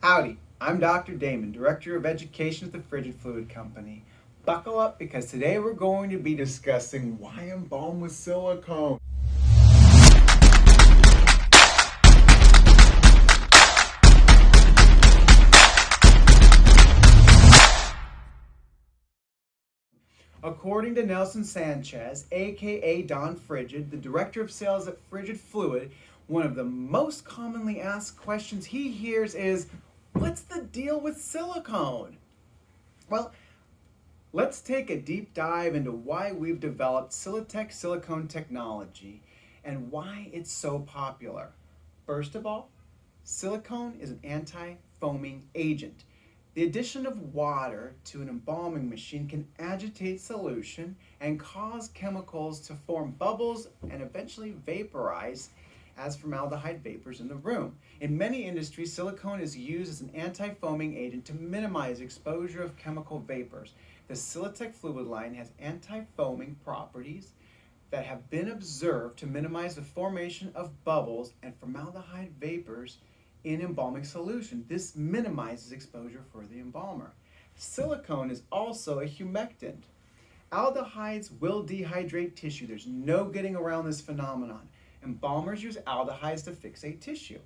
Howdy, I'm Dr. Damon, Director of Education at the Frigid Fluid Company. Buckle up because today we're going to be discussing why embalm with silicone. According to Nelson Sanchez, aka Don Frigid, the Director of Sales at Frigid Fluid, one of the most commonly asked questions he hears is, what's the deal with silicone? Well, let's take a deep dive into why we've developed Silitech silicone technology and why it's so popular. First of all, silicone is an anti-foaming agent. The addition of water to an embalming machine can agitate solution and cause chemicals to form bubbles and eventually vaporize as formaldehyde vapors in the room. In many industries, silicone is used as an anti-foaming agent to minimize exposure of chemical vapors. The Silitech fluid line has anti-foaming properties that have been observed to minimize the formation of bubbles and formaldehyde vapors in embalming solution. This minimizes exposure for the embalmer. Silicone is also a humectant. Aldehydes will dehydrate tissue. There's no getting around this phenomenon. Embalmers use aldehydes to fixate tissue.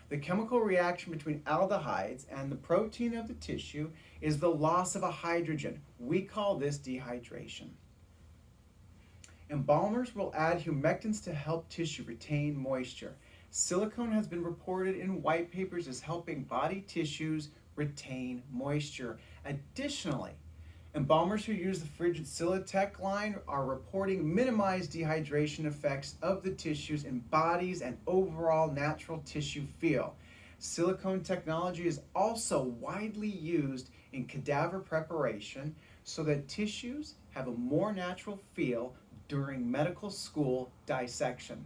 The chemical reaction between aldehydes and the protein of the tissue is the loss of a hydrogen. We call this dehydration. Embalmers will add humectants to help tissue retain moisture. Silicone has been reported in white papers as helping body tissues retain moisture. Additionally, embalmers who use the Frigid Silitech line are reporting minimized dehydration effects of the tissues in bodies and overall natural tissue feel. Silicone technology is also widely used in cadaver preparation so that tissues have a more natural feel during medical school dissection.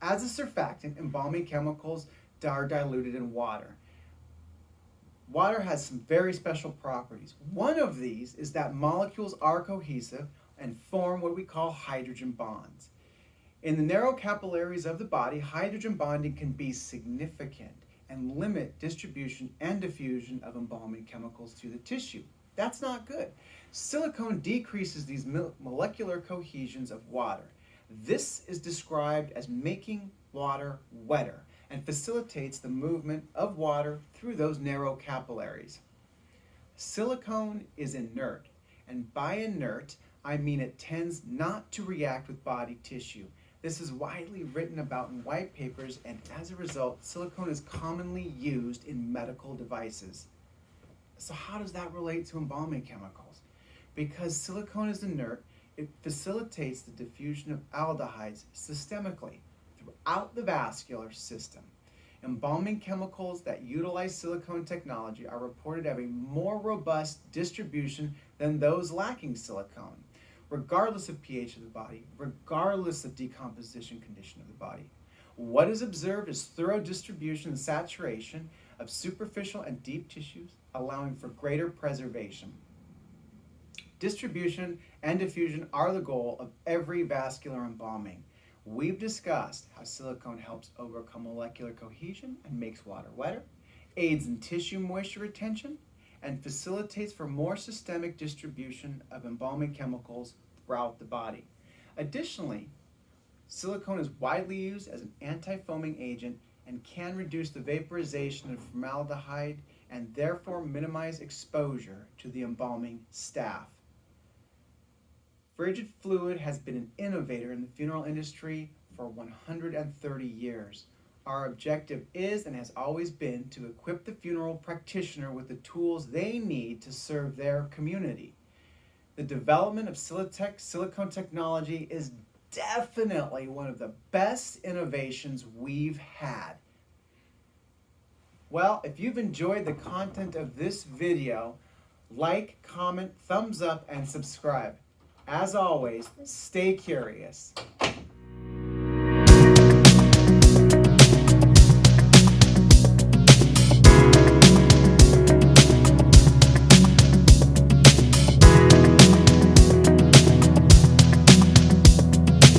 As a surfactant, embalming chemicals are diluted in water. Water has some very special properties. One of these is that molecules are cohesive and form what we call hydrogen bonds. In the narrow capillaries of the body, hydrogen bonding can be significant and limit distribution and diffusion of embalming chemicals to the tissue. That's not good. Silicone decreases these molecular cohesions of water. This is described as making water wetter and facilitates the movement of water through those narrow capillaries. Silicone is inert, and by inert, I mean it tends not to react with body tissue. This is widely written about in white papers, and as a result, silicone is commonly used in medical devices. So how does that relate to embalming chemicals? Because silicone is inert, it facilitates the diffusion of aldehydes systemically throughout the vascular system. Embalming chemicals that utilize silicone technology are reported to have a more robust distribution than those lacking silicone, regardless of pH of the body, regardless of decomposition condition of the body. What is observed is thorough distribution and saturation of superficial and deep tissues, allowing for greater preservation. Distribution and diffusion are the goal of every vascular embalming. We've discussed how silicone helps overcome molecular cohesion and makes water wetter, aids in tissue moisture retention, and facilitates for more systemic distribution of embalming chemicals throughout the body. Additionally, silicone is widely used as an anti-foaming agent and can reduce the vaporization of formaldehyde and therefore minimize exposure to the embalming staff. Frigid Fluid has been an innovator in the funeral industry for 130 years. Our objective is and has always been to equip the funeral practitioner with the tools they need to serve their community. The development of Silitech silicone technology is definitely one of the best innovations we've had. Well, if you've enjoyed the content of this video, like, comment, thumbs up, and subscribe. As always, stay curious.